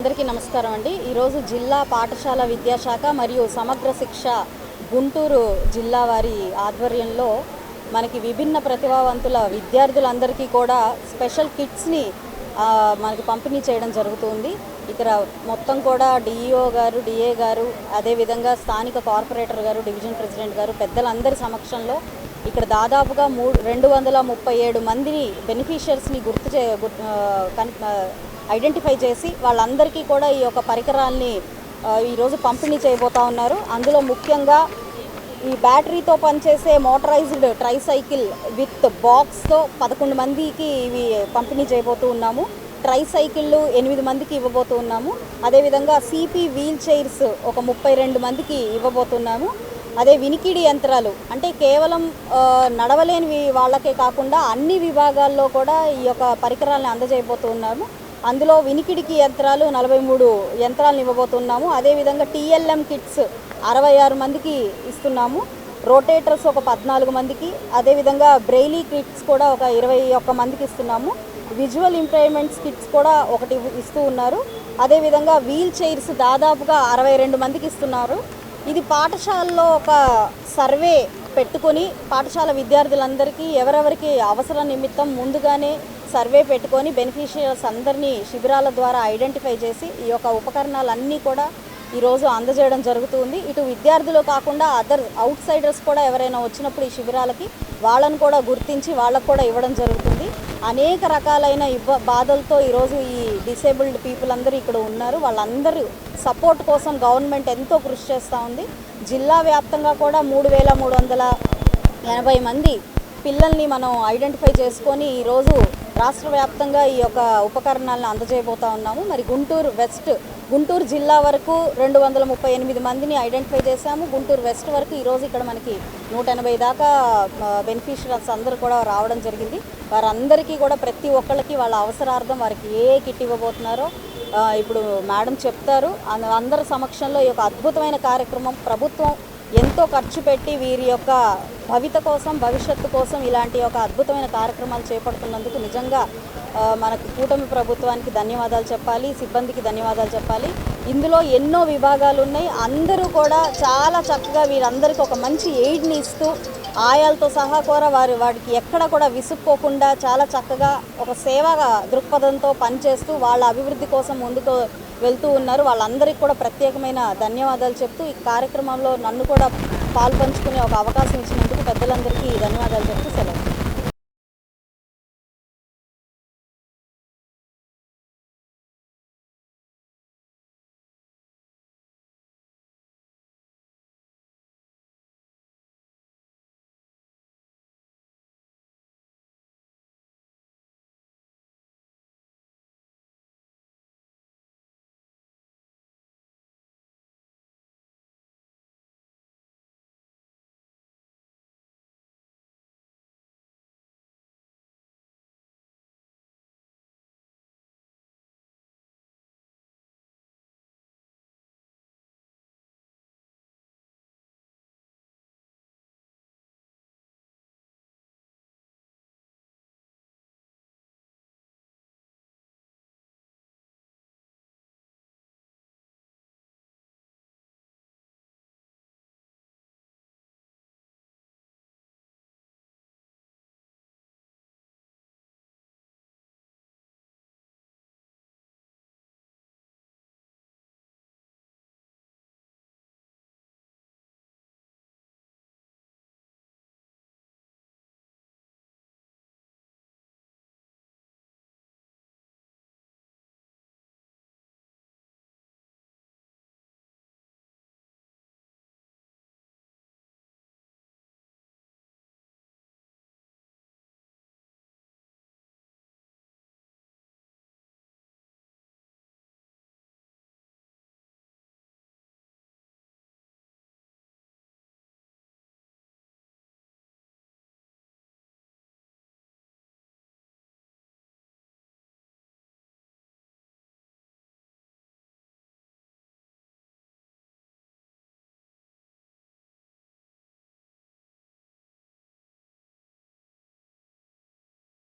అందరికీ నమస్కారం అండి. ఈరోజు జిల్లా పాఠశాల విద్యాశాఖ మరియు సమగ్ర శిక్ష గుంటూరు జిల్లా వారి ఆధ్వర్యంలో మనకి విభిన్న ప్రతిభావంతుల విద్యార్థులందరికీ కూడా స్పెషల్ కిట్స్ని మనకి పంపిణీ చేయడం జరుగుతుంది. ఇక్కడ మొత్తం కూడా డిఈఓ గారు, డిఏ గారు, అదేవిధంగా స్థానిక కార్పొరేటర్ గారు, డివిజన్ ప్రెసిడెంట్ గారు, పెద్దలందరి సమక్షంలో ఇక్కడ దాదాపుగా 237 మందిని బెనిఫిషియర్స్ని ఐడెంటిఫై చేసి వాళ్ళందరికీ కూడా ఈ యొక్క పరికరాల్ని ఈరోజు పంపిణీ చేయబోతూ ఉన్నారు. అందులో ముఖ్యంగా ఈ బ్యాటరీతో పనిచేసే మోటరైజ్డ్ ట్రైసైకిల్ విత్ బాక్స్తో 11 మందికి ఇవి పంపిణీ చేయబోతూ ఉన్నాము. ట్రైసైకిళ్ళు 8 మందికి ఇవ్వబోతూ ఉన్నాము. అదేవిధంగా సిపి వీల్ చైర్స్ ఒక 32 మందికి ఇవ్వబోతున్నాము. అదే వినికిడి యంత్రాలు అంటే కేవలం నడవలేని వాళ్ళకే కాకుండా అన్ని విభాగాల్లో కూడా ఈ యొక్క పరికరాలను అందజేయబోతూ ఉన్నాము. అందులో వినికిడికి యంత్రాలు 43 యంత్రాలను ఇవ్వబోతున్నాము. అదేవిధంగా టీఎల్ఎం కిట్స్ 66 మందికి ఇస్తున్నాము. రోటేటర్స్ ఒక 14 మందికి, అదేవిధంగా బ్రెయిలీ కిట్స్ కూడా ఒక 21 మందికి ఇస్తున్నాము. విజువల్ ఇంపైర్మెంట్స్ కిట్స్ కూడా ఒకటి ఇస్తూ ఉన్నారు. అదేవిధంగా వీల్ చైర్స్ దాదాపుగా 62 మందికి ఇస్తున్నారు. ఇది పాఠశాలలో ఒక సర్వే పెట్టుకొని పాఠశాల విద్యార్థులందరికీ ఎవరెవరికి అవసరం నిమిత్తం ముందుగానే సర్వే పెట్టుకొని బెనిఫిషియర్స్ అందరినీ శిబిరాల ద్వారా ఐడెంటిఫై చేసి ఈ యొక్క ఉపకరణాలన్నీ కూడా ఈరోజు అందజేయడం జరుగుతుంది. ఇటు విద్యార్థులు కాకుండా అదర్ అవుట్ సైడర్స్ కూడా ఎవరైనా వచ్చినప్పుడు ఈ శిబిరాలకి వాళ్ళను కూడా గుర్తించి వాళ్ళకు కూడా ఇవ్వడం జరుగుతుంది. అనేక రకాలైన బాధలతో ఈరోజు ఈ డిసేబుల్డ్ పీపుల్ అందరూ ఇక్కడ ఉన్నారు. వాళ్ళందరూ సపోర్ట్ కోసం గవర్నమెంట్ ఎంతో కృషి చేస్తూ ఉంది. జిల్లా వ్యాప్తంగా కూడా 3380 మంది పిల్లల్ని మనం ఐడెంటిఫై చేసుకొని ఈరోజు రాష్ట్ర వ్యాప్తంగా ఈ యొక్క ఉపకరణాలను అందజేయబోతూ ఉన్నాము. మరి గుంటూరు జిల్లా వరకు 238 మందిని ఐడెంటిఫై చేశాము. గుంటూరు వెస్ట్ వరకు ఈరోజు ఇక్కడ మనకి 180 దాకా బెనిఫిషియర్స్ అందరూ కూడా రావడం జరిగింది. వారందరికీ కూడా ప్రతి ఒక్కళ్ళకి వాళ్ళ అవసరార్థం వారికి ఏ కిట్ ఇవ్వబోతున్నారో ఇప్పుడు మేడం చెప్తారు. అందరి సమక్షంలో ఈ యొక్క అద్భుతమైన కార్యక్రమం ప్రభుత్వం ఎంతో ఖర్చు పెట్టి వీరి యొక్క భవిష్యత్తు కోసం ఇలాంటి ఒక అద్భుతమైన కార్యక్రమాలు చేపడుతున్నందుకు నిజంగా మనకి కూటమి ప్రభుత్వానికి ధన్యవాదాలు చెప్పాలి, సిబ్బందికి ధన్యవాదాలు చెప్పాలి. ఇందులో ఎన్నో విభాగాలు ఉన్నాయి. అందరూ కూడా చాలా చక్కగా వీరందరికీ ఒక మంచి ఎయిడ్ని ఇస్తూ ఆయాలతో సహా కూడా వారికి ఎక్కడ కూడా విసుక్కోకుండా చాలా చక్కగా ఒక సేవా దృక్పథంతో పనిచేస్తూ వాళ్ళ అభివృద్ధి కోసం ముందుకు వెళ్తూ ఉన్నారు. వాళ్ళందరికీ కూడా ప్రత్యేకమైన ధన్యవాదాలు చెప్తూ ఈ కార్యక్రమంలో నన్ను కూడా పాల్పంచుకునే ఒక అవకాశం ఇచ్చినందుకు పెద్దలందరికీ ధన్యవాదాలు చెప్తూ సెలవు.